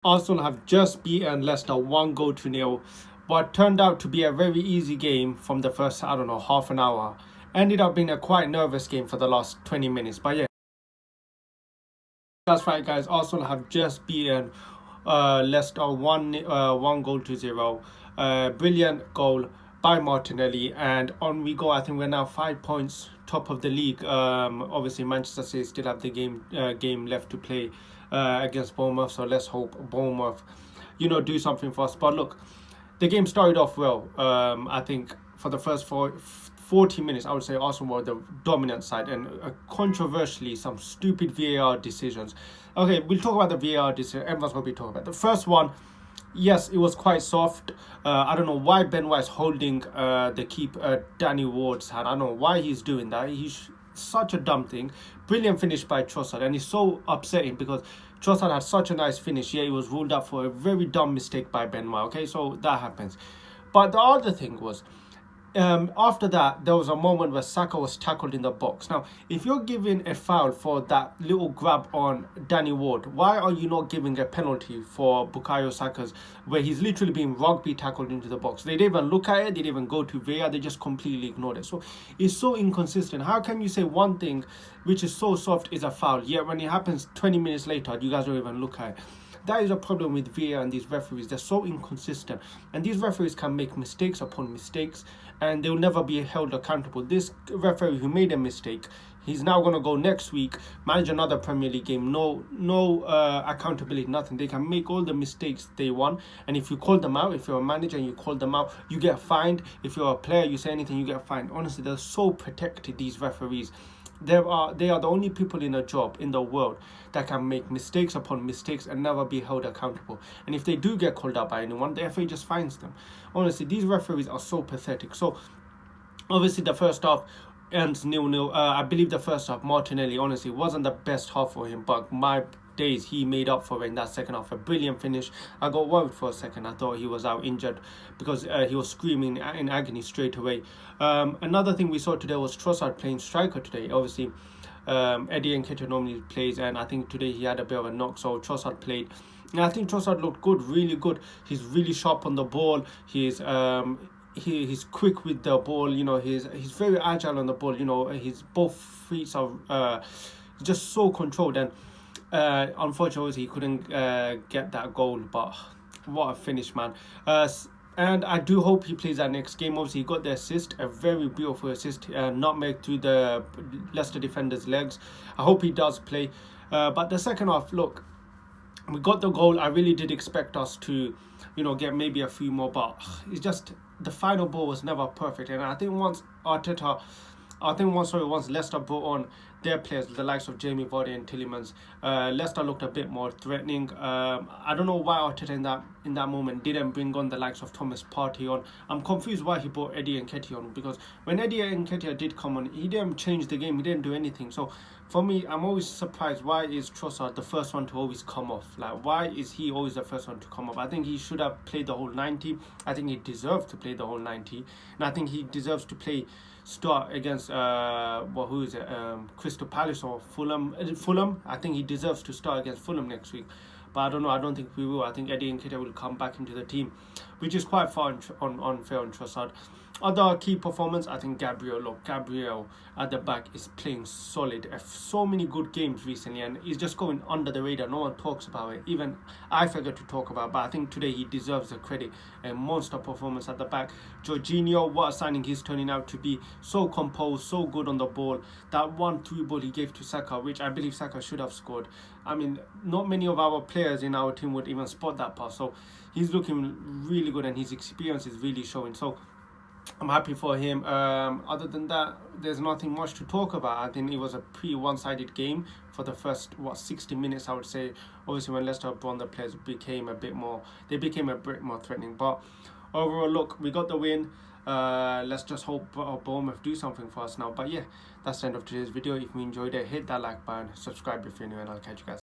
Arsenal have just beaten Leicester 1-0, but turned out to be a very easy game from the first, I don't know, half an hour. Ended up being a quite nervous game for the last 20 minutes. But yeah, that's right, guys. Arsenal have just beaten Leicester 1-0. Brilliant goal by Martinelli, and on we go. I think we're now 5 points top of the league. Obviously, Manchester City still have the game left to play against Bournemouth, so let's hope Bournemouth, do something for us. But look, the game started off well. I think for the first 40 minutes, I would say Arsenal were the dominant side, and controversially, some stupid VAR decisions. Okay, we'll talk about the VAR decision. Everyone's going to be talking about the first one. Yes, it was quite soft. I don't know why Ben White's holding the keeper Danny Ward's hand. I don't know why he's doing that. He's such a dumb thing. Brilliant finish by TROSSARD, and it's so upsetting because TROSSARD had such a nice finish. Yeah, he was ruled out for a very dumb mistake by Ben White. Okay, so that happens. But the other thing was, after that, there was a moment where Saka was tackled in the box. Now, if you're giving a foul for that little grab on Danny Ward, why are you not giving a penalty for Bukayo Saka's, where he's literally being rugby tackled into the box? They didn't even look at it, they didn't even go to VAR, they just completely ignored it. So it's so inconsistent. How can you say one thing which is so soft is a foul, yet when it happens 20 minutes later, you guys don't even look at it? That is a problem with VAR and these referees. They're so inconsistent, and these referees can make mistakes upon mistakes, and they'll never be held accountable. This referee who made a mistake, he's now going to go next week, manage another Premier League game. No accountability, nothing. They can make all the mistakes they want, and if you call them out, if you're a manager and you call them out, you get fined. If you're a player, you say anything, you get fined. Honestly, they're so protected, these referees. They are the only people in a job in the world that can make mistakes upon mistakes and never be held accountable. And if they do get called out by anyone, the FA just fines them. Honestly, these referees are so pathetic. So obviously the first half ends 0-0. I believe the first half, Martinelli, honestly, wasn't the best half for him, but my days, he made up for it in that second half. A brilliant finish. I got worried for a second. I thought he was out injured because he was screaming in agony straight away. Another thing we saw today was Trossard playing striker today. Obviously, Eddie Nketiah normally plays, and I think today he had a bit of a knock, so Trossard played. And I think Trossard looked good, really good. He's really sharp on the ball. He's quick with the ball. He's very agile on the ball. His both feet are just so controlled, and unfortunately he couldn't get that goal. But what a finish, man. And I do hope he plays that next game. Obviously, he got the assist, a very beautiful assist, nutmeg to the Leicester defender's legs. I hope he does play. But the second half, look, we got the goal. I really did expect us to, get maybe a few more, but it's just the final ball was never perfect. And I think once Leicester brought on their players, the likes of Jamie Vardy and Tielemans, Leicester looked a bit more threatening. I don't know why Arteta in that moment didn't bring on the likes of Thomas Partey on. I'm confused why he brought Eddie Nketiah on, because when Eddie Nketiah did come on, he didn't change the game, he didn't do anything. So for me, I'm always surprised, why is Trossard the first one to always come off? Like, why is he always the first one to come off? I think he should have played the whole 90. I think he deserved to play the whole 90, and I think he deserves to start against Crystal Palace or Fulham. I think he deserves to start against Fulham next week, but I don't know. I don't think we will. I think Eddie Nketiah will come back into the team, which is quite unfair on Trossard. Other key performance, I think Gabriel at the back is playing solid. So many good games recently, and he's just going under the radar. No one talks about it. Even I forget to talk about it, but I think today he deserves the credit. A monster performance at the back. Jorginho, what a signing he's turning out to be. So composed, so good on the ball. That 1-3 ball he gave to Saka, which I believe Saka should have scored. I mean, not many of our players in our team would even spot that pass. So he's looking really good, and his experience is really showing. So I'm happy for him. Other than that, there's nothing much to talk about. I think it was a pretty one-sided game for the first 60 minutes, I would say. Obviously, when Leicester brought on, the players became a bit more threatening. But overall, look, we got the win. Let's just hope Bournemouth do something for us now. But yeah, that's the end of today's video. If you enjoyed it, hit that like button, subscribe if you're new, and I'll catch you guys.